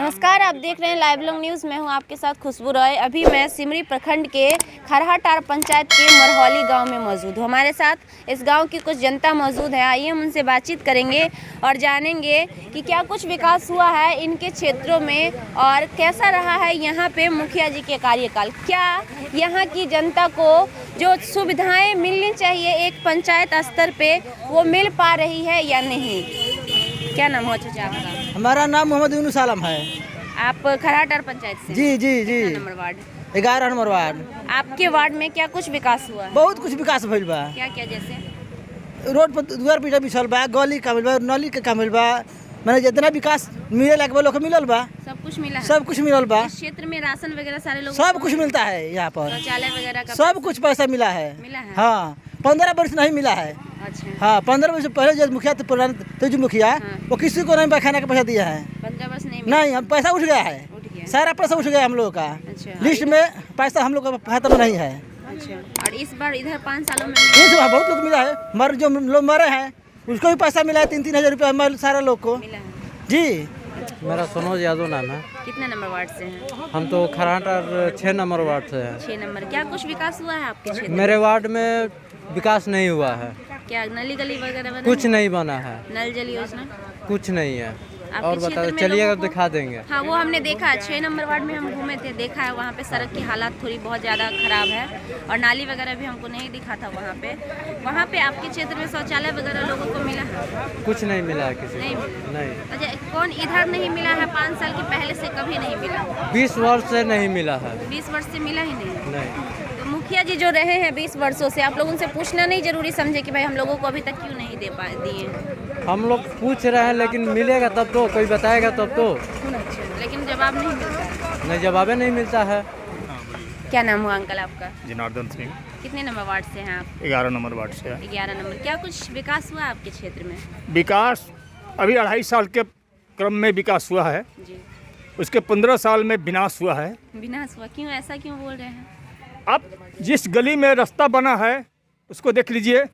नमस्कार, आप देख रहे हैं लाइव लोग न्यूज़। मैं हूं आपके साथ खुशबू रॉय। अभी मैं सिमरी प्रखंड के खरहाटार पंचायत के मरहौली गांव में मौजूद हूं। हमारे साथ इस गांव की कुछ जनता मौजूद है। आइए हम उनसे बातचीत करेंगे और जानेंगे कि क्या कुछ विकास हुआ है इनके क्षेत्रों में और कैसा रहा है यहाँ पे मुखिया जी के कार्यकाल। क्या यहाँ की जनता को जो सुविधाएँ मिलनी चाहिए एक पंचायत स्तर पर वो मिल पा रही है या नहीं। क्या नाम हो चाचा आपका? हमारा नाम मोहम्मद यूनुस आलम है। आप खरहाटार पंचायत से? जी जी जी। Number ward? 11 number ward. आपके वार्ड में क्या कुछ विकास हुआ है? बहुत कुछ विकास भइल बा। क्या क्या? जैसे रोड पर द्वार पीटा बिछल बा, गली का मिल बा, नली के मिल बा, मैंने जितना विकास मिले लायक लोग मिलल बा। सब कुछ मिला है? सब कुछ मिलल बा। इस क्षेत्र में राशन वगैरह सारे लोग सब कुछ मिलता है यहाँ पर। शौचालय वगैरह का सब कुछ पैसा मिला है। मिला है? हाँ, 15 वर्ष नहीं मिला है। अच्छा। हाँ, 15 वर्ष पहले जो मुखिया तेजू मुखिया वो किसी को नहीं खाने का पैसा दिया है। 15 वर्ष नहीं नहीं, हम पैसा उठ गया है। उठ गया? सारा पैसा उठ गया हम लोग का। अच्छा। लिस्ट में पैसा हम लोग का खाता में नहीं है। अच्छा। और इस बार इधर 5 सालों में बहुत लोग मिला है। जो लोग मरे हैं उसको भी पैसा मिला है। 3-3 हज़ार रुपया सारे लोग को मिला है? जी। मेरा सोनोज यादव नाम है। कितने नंबर वार्ड से हैं? हम तो खरहाटार 6 नंबर वार्ड से हैं। 6 नंबर। क्या कुछ विकास हुआ है आपके क्षेत्र में? मेरे वार्ड में विकास नहीं हुआ है। क्या नली गली वगैरह बना? कुछ नहीं बना है। नल जल योजना कुछ नहीं है। आपके और क्षेत्र बता में चलिएगा लोगों को? दिखा देंगे। हाँ, वो हमने देखा है। 6 नंबर वार्ड में हम घूमे थे, देखा है वहाँ पे सड़क की हालात थोड़ी बहुत ज़्यादा खराब है और नाली वगैरह भी हमको नहीं दिखा था वहाँ पे। वहाँ पे आपके क्षेत्र में शौचालय वगैरह लोगों को मिला है? कुछ नहीं मिला है किसी नहीं को। मिला? नहीं। अच्छा, कौन इधर नहीं मिला है? 5 साल के पहले से कभी नहीं मिला? 20 वर्ष से नहीं मिला है। 20 वर्ष से मिला ही नहीं? नहीं। तो मुखिया जी जो रहे हैं 20 वर्षों से, आप लोग उनसे पूछना नहीं जरूरी समझे कि भाई हम लोगों को अभी तक क्यों नहीं दिए? हम लोग पूछ रहे हैं लेकिन मिलेगा तब तो, कोई बताएगा तब तो। लेकिन जवाब नहीं मिलता है? नहीं, जवाब नहीं मिलता है। क्या नाम हुआ अंकल आपका? जनार्दन सिंह। कितने नंबर वार्ड से हैं आप? 11 नंबर वार्ड से है। 11 नंबर। क्या कुछ विकास हुआ आपके क्षेत्र में? विकास अभी 2.5 साल के क्रम में विकास हुआ है। जी। उसके 15 साल में विनाश हुआ है। विनाश हुआ? क्यों, ऐसा क्यों बोल रहे हैं? अब जिस गली में रास्ता बना है उसको देख लीजिए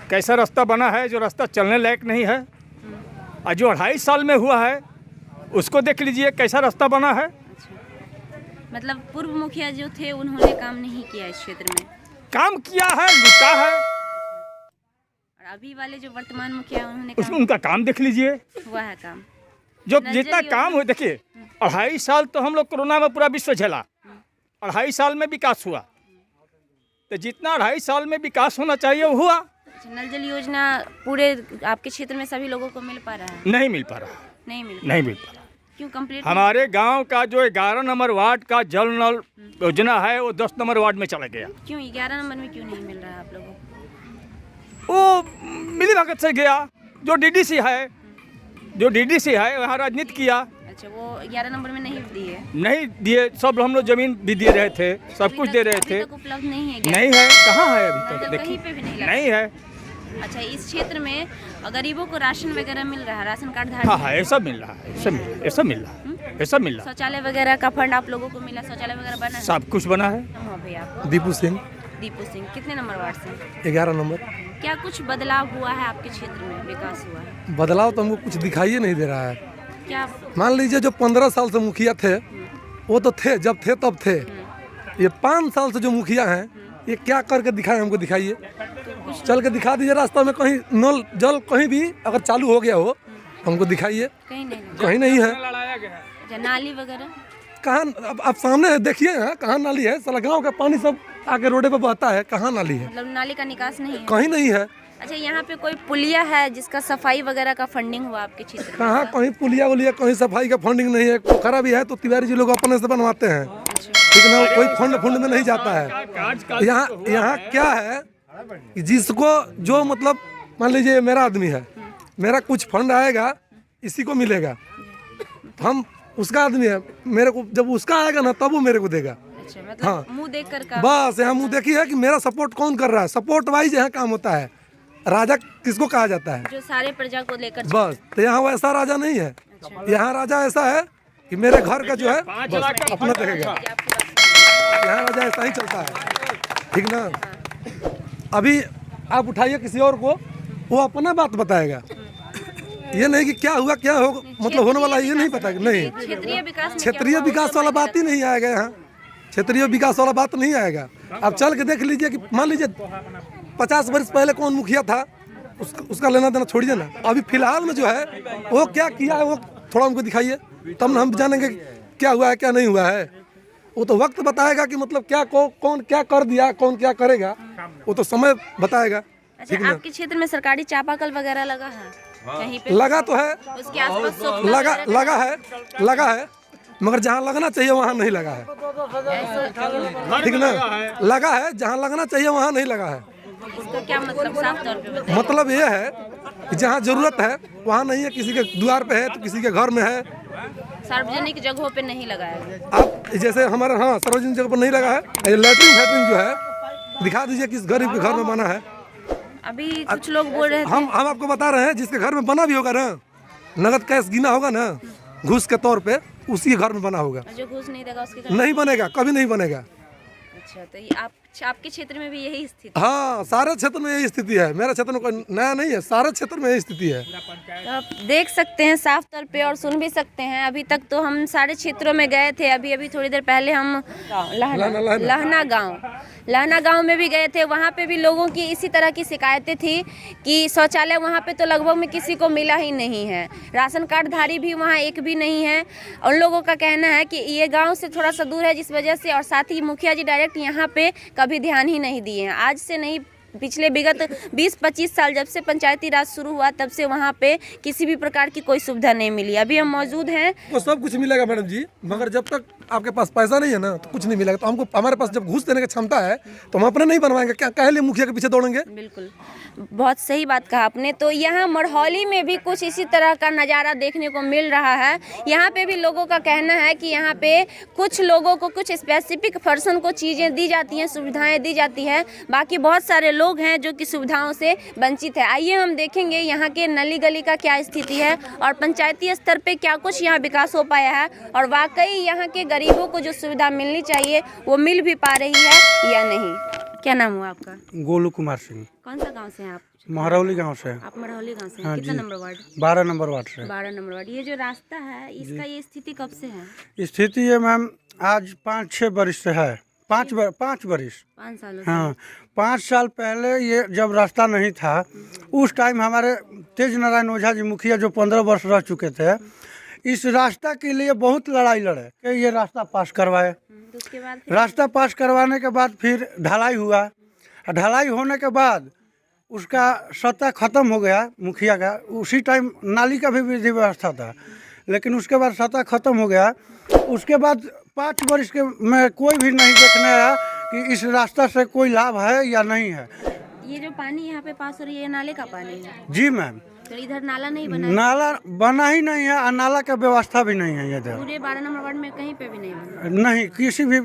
कैसा रास्ता बना है, जो रास्ता चलने लायक नहीं है। और जो 2.5 साल में हुआ है उसको देख लीजिए कैसा रास्ता बना है। अच्छा, मतलब पूर्व मुखिया जो थे उन्होंने काम नहीं किया इस क्षेत्र में? काम किया है, लुटा है। और अभी वाले जो वर्तमान मुखिया हैं उन्होंने उसमें उनका काम देख लीजिए। हुआ है काम? जो जितना काम हो, देखिए 2.5 साल तो हम लोग कोरोना में पूरा विश्व झेला। 2.5 साल में विकास हुआ, तो जितना 2.5 साल में विकास होना चाहिए वो हुआ। अच्छा, नल जल योजना पूरे आपके क्षेत्र में सभी लोगों को मिल पा रहा है? नहीं मिल पा रहा। नहीं मिल पा रहा। क्यों? कंप्लीट हमारे गांव का जो 11 नंबर वार्ड का जल नल योजना है वो 10 नंबर वार्ड में चला गया। क्यों 11 नंबर में क्यों नहीं मिल रहा है आप लोगों को? वो मिली भगत से गया। जो डीडीसी है वहाँ राजनीति किया। अच्छा, वो 11 नंबर में नहीं दिए? नहीं दिए। सब हम लोग जमीन भी दे रहे थे, सब कुछ दे रहे थे। अभी तक उपलब्ध नहीं है? नहीं है। कहाँ है अभी तक? मतलब कहीं पे भी नहीं लगा? नहीं है। अच्छा, इस क्षेत्र में गरीबों को राशन वगैरह मिल रहा है? राशन कार्ड धारक? हाँ, ऐसा मिल रहा है। ऐसा मिल रहा है। शौचालय वगैरह का फंड आप लोगों को मिला? शौचालय वगैरह बना है? सब कुछ बना है। हाँ भैया। दीपू सिंह। दीपू सिंह। कितने नंबर वार्ड से? 11 नंबर। क्या कुछ बदलाव हुआ है आपके क्षेत्र में? विकास हुआ है? बदलाव तो हमको कुछ दिखाई नहीं दे रहा है। क्या? मान लीजिए जो 15 साल से मुखिया थे वो तो थे, जब थे तब थे। ये 5 साल से जो मुखिया हैं ये क्या करके दिखाए, हमको दिखाइए। चल के दिखा दीजिए रास्ता में कहीं नल जल कहीं भी अगर चालू हो गया हो हमको दिखाइए। कहीं नहीं है। अच्छा, नाली वगैरह कहाँ? अब आप सामने है, देखिए कहाँ नाली है। साला गाँव का पानी सब आके रोडे पे बहता है, कहाँ नाली है? मतलब नाली का निकास नहीं है? कहीं नहीं है। अच्छा, यहाँ पे कोई पुलिया है जिसका सफाई वगैरह का फंडिंग हुआ आपके क्षेत्र में? कहाँ कहीं पुलिया वुलिया, कहीं सफाई का फंडिंग नहीं है। पोखरा भी है तो तिवारी जी लोग अपने से बनवाते हैं, लेकिन वो कोई फंड में नहीं जाता है। यहाँ क्या है कि जिसको जो मतलब मान लीजिए मेरा आदमी है, मेरा कुछ फंड आएगा इसी को मिलेगा। हम उसका आदमी है, मेरे को जब उसका आएगा ना तब वो मेरे को देगा। अच्छा, मतलब हाँ, मुंह देख कर का? बस यहाँ मुँह देखी है कि मेरा सपोर्ट कौन कर रहा है। सपोर्ट वाइज यहाँ काम होता है। राजा किसको कहा जाता है? जो सारे प्रजा को लेकर। बस, तो यहाँ वैसा राजा नहीं है। यहाँ राजा ऐसा है कि मेरे घर का जो है बस अपना देखेगा। यहाँ राजा ऐसा ही चलता है, ठीक ना? अभी आप उठाइए किसी और को, वो अपना बात बताएगा। ये नहीं कि क्या हुआ क्या हो मतलब होने वाला ये नहीं पता नहीं। क्षेत्रीय विकास में क्षेत्रीय विकास वाला बात ही नहीं आएगा यहाँ, क्षेत्रीय विकास वाला बात नहीं आएगा। आप चल के देख लीजिए कि मान लीजिए 50 वर्ष पहले कौन मुखिया था, उसका लेना देना छोड़िए ना। अभी फिलहाल में जो है वो क्या किया है वो थोड़ा हमको दिखाइए, तब ना हम जानेंगे क्या हुआ है क्या नहीं हुआ है। वो तो वक्त बताएगा कि मतलब क्या कौन क्या कर दिया, कौन क्या करेगा, वो तो समय बताएगा। अच्छा, आपके क्षेत्र में सरकारी चापाकल वगैरह लगा है कहीं पे? लगा तो है, उसके आसपास सोखना लगा है मगर जहाँ लगना चाहिए वहाँ नहीं लगा है, ठीक ना। लगा है जहाँ लगना चाहिए वहाँ नहीं लगा है। इसका क्या मतलब, साफ तौर पे बताइए। मतलब ये है कि जहाँ जरूरत है वहाँ नहीं है, किसी के द्वार पे है तो किसी के घर में है, सार्वजनिक जगहों पे नहीं लगाया है। आप जैसे हमारे हाँ सार्वजनिक जगह पर नहीं लगा है। लैट्रिन फैट्रिन जो है दिखा दीजिए किस गरीब के घर में बना है। अभी कुछ लोग बोल रहे थे, हम आपको बता रहे हैं जिसके घर में बना भी होगा ना, नगद कैश गिना होगा ना घूस के तौर पे, उसी के घर में बना होगा। जो घूस नहीं देगा उसके घर नहीं बनेगा, कभी नहीं बनेगा। अच्छा, तो ये आपके क्षेत्र में भी यही स्थिति? हाँ, सारे क्षेत्र में यही स्थिति है, मेरे क्षेत्र में कोई नया नहीं है, सारे क्षेत्र में यही स्थिति है। तो आप देख सकते हैं साफ तौर पे और सुन भी सकते हैं। अभी तक तो हम सारे क्षेत्रों में गए थे, अभी थोड़ी देर पहले हम लहना गांव में भी गए थे। वहाँ पे भी लोगों की इसी तरह की शिकायतें थी कि शौचालय वहाँ पे तो लगभग में किसी को मिला ही नहीं है, राशन कार्ड धारी भी वहाँ एक भी नहीं है। उन लोगों का कहना है कि ये गांव से थोड़ा सा दूर है जिस वजह से, और साथ ही मुखिया जी डायरेक्ट यहाँ पे कभी ध्यान ही नहीं दिए हैं। आज से नहीं, पिछले विगत 20-25 साल जब से पंचायती राज शुरू हुआ तब से वहाँ पे किसी भी प्रकार की कोई सुविधा नहीं मिली। अभी हम मौजूद हैं, वो सब कुछ मिलेगा मैडम जी, मगर जब तक आपके पास पैसा नहीं है ना तो कुछ नहीं मिलेगा। तो हमको, हमारे पास जब घूस देने की क्षमता है तो हम अपने नहीं बनवाएंगे, क्या कहे लिए मुखिया के पीछे दौड़ेंगे। बिल्कुल, बहुत सही बात कहा आपने। तो यहाँ मरहौली में भी कुछ इसी तरह का नज़ारा देखने को मिल रहा है। यहाँ पे भी लोगों का कहना है कि यहाँ पे कुछ लोगों को, कुछ स्पेसिफिक पर्सन को चीज़ें दी जाती हैं, सुविधाएं दी जाती हैं, बाकी बहुत सारे लोग हैं जो कि सुविधाओं से वंचित है। आइए हम देखेंगे यहाँ के नली गली का क्या स्थिति है और पंचायती स्तर पे क्या कुछ यहाँ विकास हो पाया है, और वाकई यहाँ के गरीबों को जो सुविधा मिलनी चाहिए वो मिल भी पा रही है या नहीं। क्या नाम हुआ आपका? गोलू कुमार सिंह, कौन सा गांव से हैं आप? महरौली गांव से। आप मरहौली गांव से हैं? हाँ कितना जी। Number ward? 12 नंबर वार्ड से। 12 नंबर वार्ड। ये जो रास्ता है इसका ये स्थिति कब से है? स्थिति है मैम आज 5-6 वर्ष से है, 5 वर्ष 5 सालों से। हाँ, 5 साल पहले ये जब रास्ता नहीं था उस टाइम हमारे तेज नारायण ओझा जी मुखिया जो 15 वर्ष रह चुके थे, इस रास्ता के लिए बहुत लड़ाई लड़े कि ये रास्ता पास करवाए। तो उसके बाद रास्ता पास करवाने के बाद फिर ढलाई हुआ, ढलाई होने के बाद उसका सत्ता ख़त्म हो गया मुखिया का। उसी टाइम नाली का भी विधि व्यवस्था था, लेकिन उसके बाद सत्ता ख़त्म हो गया। उसके बाद 5 वर्ष के में कोई भी नहीं देखने आया कि इस रास्ता से कोई लाभ है या नहीं है। ये जो पानी यहाँ पे पास हो रही है ये नाले का पानी है? जी मैम, तो इधर नाला नहीं बना है? नाला बना ही नहीं है और नाला का व्यवस्था भी नहीं है इधर। पूरे 12 नंबर वार्ड में कहीं पे भी नहीं बना? नहीं, किसी भी।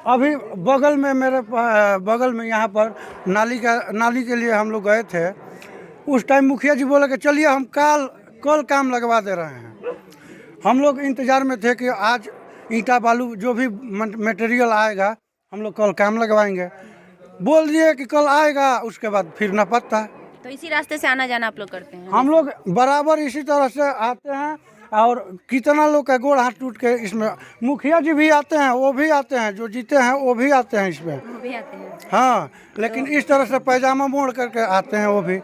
अभी बगल में मेरे बगल में यहाँ पर नाली के लिए हम लोग गए थे। उस टाइम मुखिया जी बोले कि चलिए हम कल काम लगवा दे रहे हैं। हम लोग इंतज़ार में थे कि आज ईंटा बालू जो भी मटेरियल आएगा हम लोग कल काम लगवाएंगे। बोल दिए कि कल आएगा, उसके बाद फिर न पता। तो इसी रास्ते से आना जाना आप लोग करते हैं? हम लोग बराबर इसी तरह से आते हैं और कितना लोग का गोड़ हाथ टूट के इसमें, मुखिया जी भी आते हैं, वो भी आते हैं, जो जीते हैं वो भी आते हैं इसमें। वो भी आते हैं? हाँ, लेकिन इस तरह से पैजामा मोड़ करके आते हैं वो भी।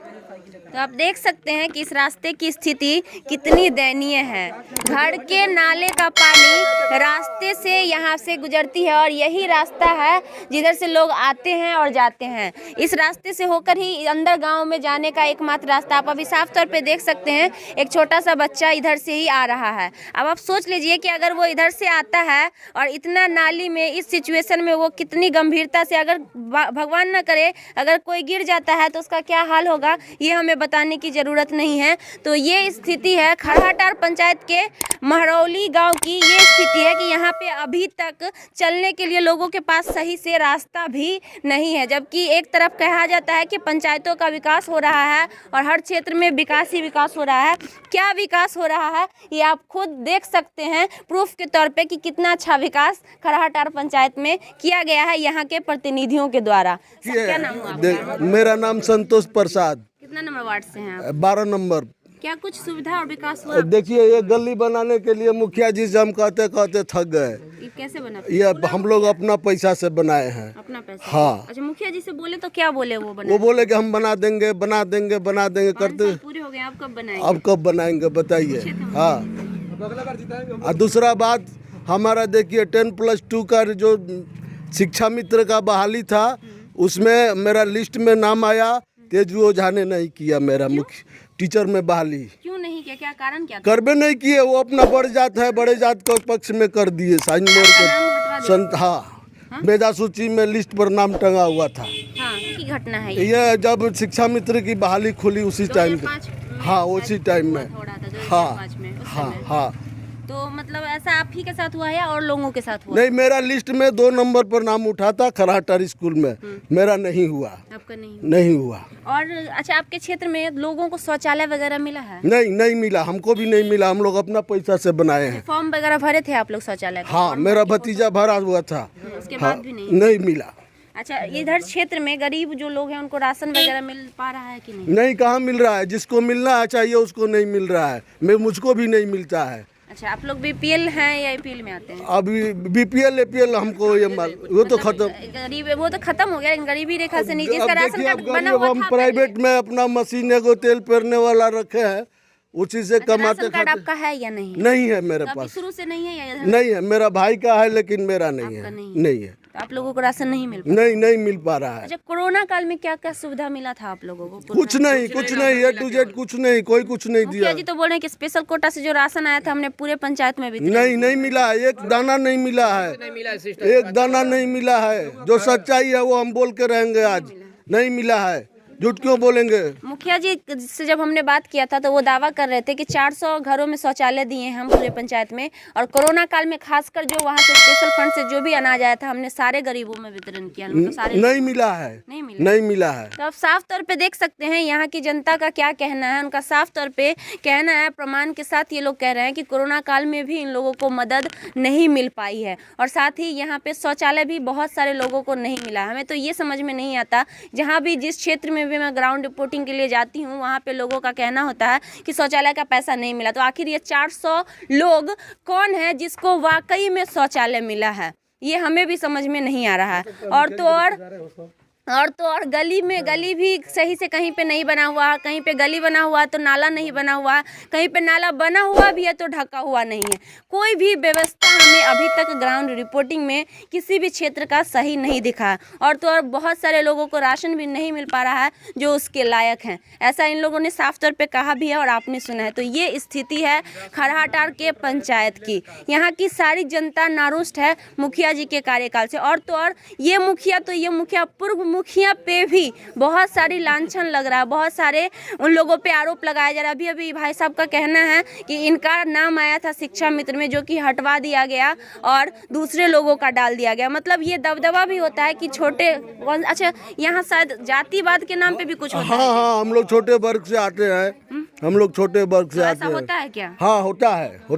तो आप देख सकते हैं कि इस रास्ते की स्थिति कितनी दयनीय है। घर के नाले का पानी रास्ते से यहाँ से गुजरती है और यही रास्ता है जिधर से लोग आते हैं और जाते हैं। इस रास्ते से होकर ही अंदर गांव में जाने का एकमात्र रास्ता। आप अभी साफ तौर पे देख सकते हैं एक छोटा सा बच्चा इधर से ही आ रहा है। अब आप सोच लीजिए कि अगर वो इधर से आता है और इतना नाली में इस सिचुएशन में वो कितनी गंभीरता से, अगर भगवान न करे अगर कोई गिर जाता है तो उसका क्या हाल होगा ये हमें बताने की ज़रूरत नहीं है। तो ये स्थिति है खरहाटार पंचायत के महरौली गांव की। ये स्थिति है कि यहाँ पे अभी तक चलने के लिए लोगों के पास सही से रास्ता भी नहीं है, जबकि एक तरफ कहा जाता है कि पंचायतों का विकास हो रहा है और हर क्षेत्र में विकास ही विकास हो रहा है। क्या विकास हो रहा है ये आप खुद देख सकते हैं प्रूफ के तौर पे कि कितना अच्छा विकास खरहाटार पंचायत में किया गया है यहाँ के प्रतिनिधियों के द्वारा। क्या नाम हुआ आपका? मेरा नाम संतोष प्रसाद। कितना नंबर वार्ड से हैं आप? 12 नंबर। क्या कुछ सुविधा और विकास हुआ? देखिए ये गली बनाने के लिए मुखिया जी से हम कहते कहते थक गए। ये कैसे बना? ये हम लोग अपना पैसा से बनाए हैं। अपना पैसा? हाँ। अच्छा, मुखिया जी से बोले तो क्या बोले वो वो बोले कि हम बना देंगे बना देंगे बना देंगे करते। पूरे हो गए, आप कब बनाएंगे? अब कब बनाएंगे बताइए। हाँ, और दूसरा बात हमारा देखिए 10+2 का जो शिक्षा मित्र का बहाली था उसमें मेरा लिस्ट में नाम आया। तेजू ओझा ने नहीं किया मेरा मुख्य टीचर में बहाली। क्यों नहीं किया? क्या कारण क्या था? करबे नहीं किए, वो अपना बड़े जात है, बड़े जात के पक्ष में कर दिए। साइन मोड़ के संत। हाँ, मेधा सूची में लिस्ट पर नाम टंगा हुआ था। हाँ, की घटना है ये? ये जब शिक्षा मित्र की बहाली खुली उसी टाइम पे। 2005 में हाँ, उसी टाइम में। थोड़ा था 2005 हाँ में, उस हाँ समय। हाँ। तो मतलब ऐसा आप ही के साथ हुआ है या और लोगों के साथ हुआ? नहीं, मेरा लिस्ट में 2 नंबर पर नाम उठा था खराटार स्कूल में, मेरा नहीं हुआ। आपका नहीं हुआ। और अच्छा, आपके क्षेत्र में लोगों को शौचालय वगैरह मिला है? नहीं मिला, हमको भी नहीं मिला। हम लोग अपना पैसा से बनाए हैं। फॉर्म वगैरह भरे थे आप लोग शौचालय का? हाँ, मेरा भतीजा भरा हुआ था। उसके हाँ, बाद भी नहीं मिला। अच्छा, इधर क्षेत्र में गरीब जो लोग हैं उनको राशन वगैरह मिल पा रहा है कि नहीं? नहीं, कहाँ मिल रहा है। जिसको मिलना चाहिए उसको नहीं मिल रहा है। मुझको भी नहीं मिलता है। अच्छा, आप लोग बीपीएल हैं या एपीएल में आते हैं? अभी बीपीएल एपीएल हमको ये माल वो तो खत्म। गरीब वो तो खत्म हो गया, गरीबी रेखा से नीचे। इसका अब राशन देखिए, कार्ड अब बना गरीब हुआ हम था प्राइवेट में अपना मशीन को तेल पेरने वाला रखे हैं, उसी से पहले। कमाते राशन कार्ड खाते। आपका है या नहीं? नहीं है मेरे तो अभी पास। शुरू से नहीं है या इधर? नहीं है, मेरा भाई का है लेकिन मेरा नहीं आपका है। नहीं है। तो आप लोगों को राशन नहीं मिल पा? नहीं मिल पा रहा है। अच्छा, कोरोना काल में क्या क्या सुविधा मिला था आप लोगों को? कुछ नहीं A to Z कुछ नहीं, कोई कुछ नहीं मुखिया दिया। जी तो बोल रहे हैं कि स्पेशल कोटा से जो राशन आया था हमने पूरे पंचायत में वितरण नहीं मिला है। एक दाना नहीं मिला है। एक दाना नहीं मिला है। जो सच्चाई है वो हम बोल के रहेंगे। आज नहीं मिला है, झूठ क्यों बोलेंगे। मुखिया जी से जब हमने बात किया था तो वो दावा कर रहे थे कि 400 घरों में शौचालय दिए हैं हम पूरे पंचायत में, और कोरोना काल में खासकर जो वहाँ से स्पेशल फंड से जो भी अनाज आया था हमने सारे गरीबों में वितरण किया। मतलब सारे नहीं मिला है। नहीं मिला है। तो आप साफ तौर पे देख सकते हैं यहाँ की जनता का क्या कहना है। उनका साफ तौर पे कहना है, प्रमाण के साथ ये लोग कह रहे हैं कि कोरोना काल में भी इन लोगों को मदद नहीं मिल पाई है, और साथ ही यहाँ पे शौचालय भी बहुत सारे लोगों को नहीं मिला। हमें तो ये समझ में नहीं आता, जहाँ भी जिस क्षेत्र में भी मैं ग्राउंड रिपोर्टिंग के लिए जाती हूँ वहाँ पे लोगों का कहना होता है कि शौचालय का पैसा नहीं मिला। तो आखिर ये 400 लोग कौन है जिसको वाकई में शौचालय मिला है, ये हमें भी समझ में नहीं आ रहा है। और गली भी सही से कहीं पे नहीं बना हुआ, कहीं पे गली बना हुआ तो नाला नहीं बना हुआ, कहीं पे नाला बना हुआ भी है तो ढका हुआ नहीं है। कोई भी व्यवस्था हमें अभी तक ग्राउंड रिपोर्टिंग में किसी भी क्षेत्र का सही नहीं दिखा। और बहुत सारे लोगों को राशन भी नहीं मिल पा रहा है जो उसके लायक हैं, ऐसा इन लोगों ने साफ तौर पे कहा भी है और आपने सुना है। तो ये स्थिति है खरहाटार के पंचायत की। यहाँ की सारी जनता नारुष्ट है मुखिया जी के कार्यकाल से। और ये मुखिया पूर्व मुखिया पे भी बहुत सारी लांछन लग रहा है, बहुत सारे उन लोगों पे आरोप लगाया जा रहा है। अभी भाई साहब का कहना है कि इनका नाम आया था शिक्षा मित्र में, जो कि हटवा दिया गया और दूसरे लोगों का डाल दिया गया। मतलब ये दबदबा भी होता है कि छोटे, अच्छा यहाँ शायद जातिवाद के नाम पे भी कुछ होता है। हाँ, हम लोग छोटे वर्ग से आते हैं। हम लोग छोटे वर्ग से आते हैं। होता है क्या? हाँ, होता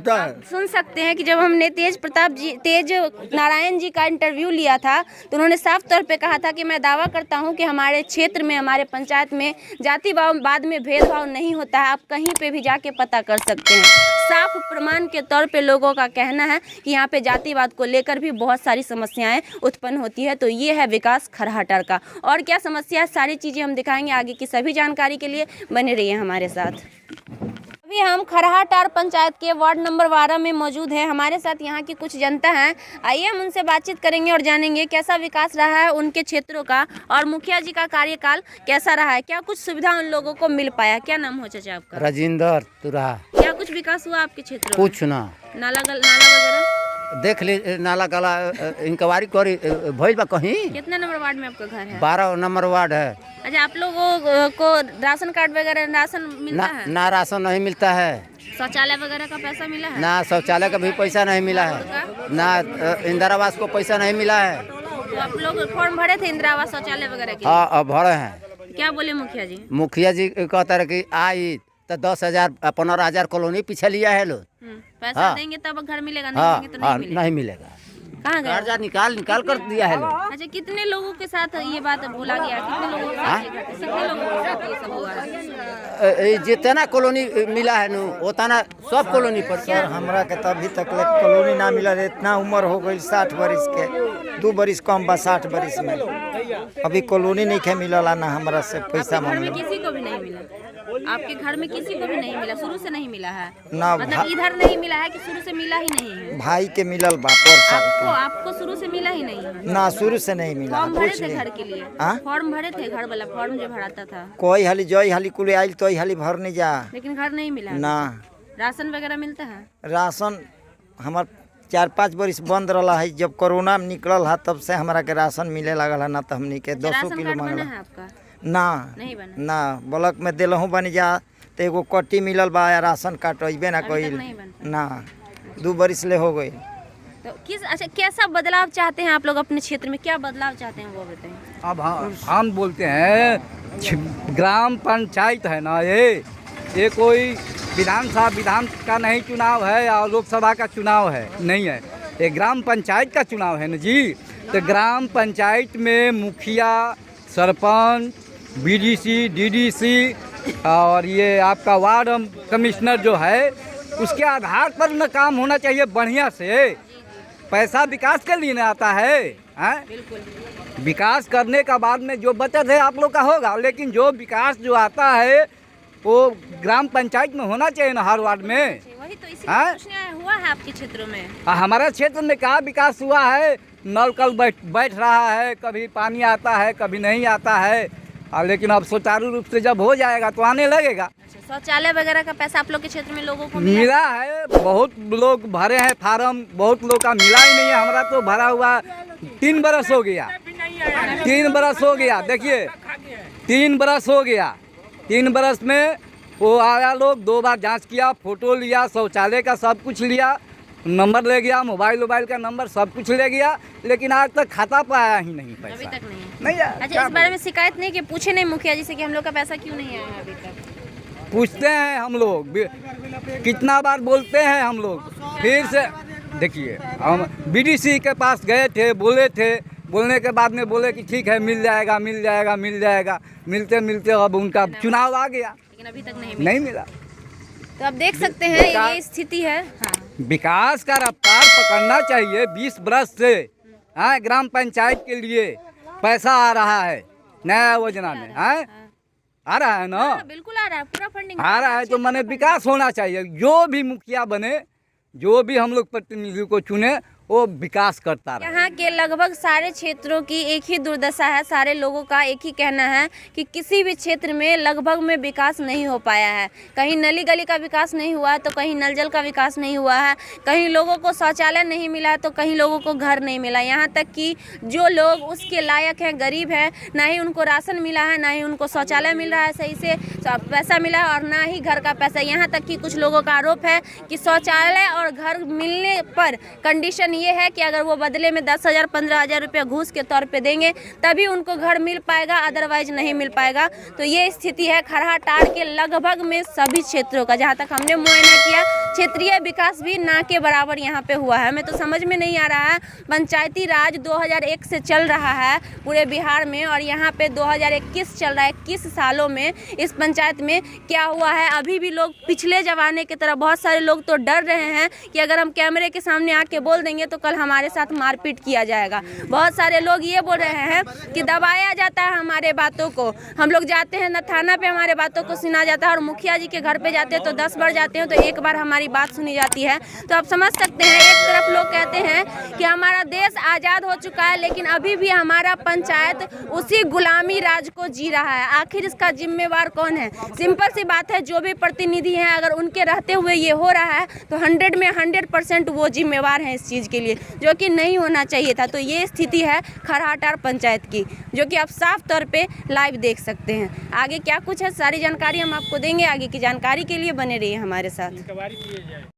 है। सुन सकते हैं कि जब हमने तेज नारायण जी का इंटरव्यू लिया था तो उन्होंने साफ तौर पे कहा था कि मैं दावा करता हूं कि हमारे क्षेत्र में, हमारे पंचायत में जातिवाद में भेदभाव नहीं होता है। आप कहीं पे भी जाके पता कर सकते हैं। साफ प्रमाण के तौर पे लोगों का कहना है कि यहाँ पे जातिवाद को लेकर भी बहुत सारी समस्याएं उत्पन्न होती है। तो ये है विकास खरहाटार का। और क्या समस्या है, सारी चीज़ें हम दिखाएंगे। आगे की सभी जानकारी के लिए बने रहिए हमारे साथ। अभी हम खरहाटार पंचायत के वार्ड नंबर 12 में मौजूद है। हमारे साथ यहाँ की कुछ जनता हैं। आइए हम उनसे बातचीत करेंगे और जानेंगे कैसा विकास रहा है उनके क्षेत्रों का, और मुखिया जी का कार्यकाल कैसा रहा है, क्या कुछ सुविधा उन लोगों को मिल पाया। क्या नाम हो चाचा आपका? राजेंद्र तुरा। क्या कुछ विकास हुआ आपके क्षेत्र में? कुछ ना, नाला वगैरह देख ले, नाला गला इंक्वायरी करी भइल बा कहीं। कितना नंबर वार्ड में आपका घर है? 12 नंबर वार्ड है। अच्छा, आप लोगों को राशन कार्ड वगैरह राशन मिलता है? ना राशन नहीं मिलता है। शौचालय वगैरह का पैसा मिला है? ना शौचालय का भी पैसा नहीं मिला है। ना इंदिरा आवास को पैसा नहीं मिला है। तो आप लोग फॉर्म भरे थे इंदिरा आवास शौचालय वगैरह के? हाँ, अब भरे हैं। क्या बोले मुखिया जी? मुखिया जी कहता रहे कि आई तो 10,000 15,000 कॉलोनी पीछे लिया है लोग। पैसा देंगे तब घर मिलेगा, नहीं देंगे तो नहीं मिलेगा। नहीं मिलेगा। कहाँ गए? कर्जा निकाल कर दिया है लोग। अच्छा, कितने लोगों के साथ ये बात बोला गया? कितने लोगों के साथ ये घटना? कितने लोगों के साथ ये सब हुआ है? जितना कॉलोनी मिला है नु उतना सब कॉलोनी पर। सर हमरा के तो अभी तक कॉलोनी ना मिला। इतना उम्र हो गई 60 बरिस के, 2 बरिस कम बा 60 बरिस में अभी कॉलोनी नहीं के मिलला ना हमरा से पैसा घर में मांगला किसी को भी नहीं मिला? आपके घर में किसी को भी नहीं मिला? शुरू से नहीं मिला है? ना। मतलब इधर नहीं मिला है कि शुरू से मिला ही नहीं है? भाई के मिलल बा पर साल के। आपको शुरू से मिला ही नहीं है? ना शुरू से नहीं मिला। फॉर्म भरे पूछ थे ले घर के लिए? हाँ? फॉर्म भरे थे घर वाला फॉर्म जो भराता था? कोई हाली जोई हाली कुल आइल तो हाली भर नहीं जा लेकिन घर नहीं मिला? ना। राशन वगैरह मिलता है? राशन हमार 4-5 बरिस बंद रहा है। जब कोरोना में निकलल है तब से हमारा के राशन मिले लगल है। ना तो हमनी के 200 राशन किलो कार्ड बना मांगला है आपका? ना नहीं बना? ना। ब्लॉक में दिलहूँ बन जा तो एगो कट्टी मिलल बा या राशन कार्ड अइबे ना अभी कोई तक नहीं बन ना। 2 बरिस ले हो गई। तो किस अच्छा कैसा बदलाव चाहते हैं आप लोग अपने क्षेत्र में? क्या बदलाव चाहते हैं वो बताएं। अब हम बोलते हैं ग्राम पंचायत है ना, ये कोई विधान का नहीं चुनाव है और लोकसभा का चुनाव है नहीं है। ये ग्राम पंचायत का चुनाव है ना जी। तो ग्राम पंचायत में मुखिया, सरपंच, बीडीसी, डीडीसी और ये आपका वार्ड कमिश्नर जो है उसके आधार पर न काम होना चाहिए बढ़िया से। पैसा विकास के लिए न आता है, हैं? विकास करने का बाद में जो बचत है आप लोग का होगा, लेकिन जो विकास जो आता है वो ग्राम पंचायत में होना चाहिए ना, हर वार्ड में। वही तो इसीलिए पूछने आया हुआ है आपके क्षेत्र में। हमारे क्षेत्र में क्या विकास हुआ है? नल कल बैठ रहा है, कभी पानी आता है कभी नहीं आता है। लेकिन अब सुचारू रूप से जब हो जाएगा तो आने लगेगा। शौचालय वगैरह का पैसा आप लोग के क्षेत्र में लोगों को मिला है? बहुत लोग भरे हैं फार्म, बहुत लोग का मिला ही नहीं है। हमारा तो भरा हुआ 3 बरस हो गया। 3 बरस हो गया, देखिए 3 बरस हो गया। 3 बरस में वो आया, लोग 2 बार जांच किया, फोटो लिया, शौचालय का सब कुछ लिया, नंबर ले गया, मोबाइल का नंबर सब कुछ ले गया, लेकिन आज तक खाता पाया ही नहीं पैसा। अभी तक नहीं अच्छा, इस बारे में शिकायत नहीं कि पूछे नहीं मुखिया जी से कि हम लोग का पैसा क्यों नहीं आया अभी तक? पूछते हैं हम लोग, कितना बार बोलते हैं हम लोग। फिर से देखिए हम बीडीसी के पास गए थे, बोले थे, बोलने के बाद में बोले कि ठीक है मिल जाएगा मिल जाएगा मिल जाएगा। मिलते मिलते अब उनका चुनाव आ गया, लेकिन अभी तक नहीं मिला। तो आप देख सकते हैं ये स्थिति है। हाँ। विकास का रफ्तार पकड़ना चाहिए। 20 बरस से ग्राम पंचायत के लिए पैसा आ रहा है नया योजना में, आ रहा है ना? बिल्कुल आ रहा है, पूरा फंडिंग आ रहा है। तो मैंने विकास होना चाहिए। जो भी मुखिया बने, जो भी हम लोग प्रतिनिधि को चुने, वो विकास करता रहे। यहाँ के लगभग सारे क्षेत्रों की एक ही दुर्दशा है। सारे लोगों का एक ही कहना है कि किसी भी क्षेत्र में लगभग में विकास नहीं हो पाया है। कहीं नली गली का विकास नहीं हुआ तो कहीं नल जल का विकास नहीं हुआ है, कहीं लोगों को शौचालय नहीं मिला तो कहीं लोगों को घर नहीं मिला। यहाँ तक कि जो लोग उसके लायक हैं, गरीब हैं, ना ही उनको राशन मिला है, ना ही उनको शौचालय मिल रहा है सही से पैसा मिला है, और ना ही घर का पैसा। यहाँ तक कि कुछ लोगों का आरोप है कि शौचालय और घर मिलने पर कंडीशन ये है कि अगर वो बदले में 10,000 15,000 रुपया घूस के तौर पे देंगे तभी उनको घर मिल पाएगा, अदरवाइज नहीं मिल पाएगा। तो ये स्थिति है खरहाटाड़ के लगभग में सभी क्षेत्रों का। जहाँ तक हमने मुआयना किया, क्षेत्रीय विकास भी ना के बराबर यहाँ पे हुआ है। हमें तो समझ में नहीं आ रहा है, पंचायती राज 2001 से चल रहा है पूरे बिहार में और यहाँ पे 2021 चल रहा है। 21 सालों में इस पंचायत में क्या हुआ है? अभी भी लोग पिछले जमाने की तरह, बहुत सारे लोग तो डर रहे हैं कि अगर हम कैमरे के सामने आके बोल देंगे तो कल हमारे साथ मारपीट किया जाएगा। बहुत सारे लोग ये बोल रहे हैं कि दबाया जाता है हमारे बातों को। हम लोग जाते हैं ना थाना पे, हमारे बातों को सुना जाता है, और मुखिया जी के घर पे जाते हैं तो 10 बार जाते हैं तो एक बार हमारी बात सुनी जाती है। तो आप समझ सकते हैं, एक तरफ लोग कहते हैं कि हमारा देश आज़ाद हो चुका है, लेकिन अभी भी हमारा पंचायत उसी गुलामी राज को जी रहा है। आखिर इसका जिम्मेवार कौन है? सिंपल सी बात है, जो भी प्रतिनिधि हैं अगर उनके रहते हुए ये हो रहा है तो 100 में 100% वो जिम्मेवार हैं इस चीज़ के लिए, जो कि नहीं होना चाहिए था। तो ये स्थिति है खरहाटाड़ पंचायत की, जो कि आप साफ तौर पे लाइव देख सकते हैं। आगे क्या कुछ है सारी जानकारी हम आपको देंगे। आगे की जानकारी के लिए बने रहिए हमारे साथ।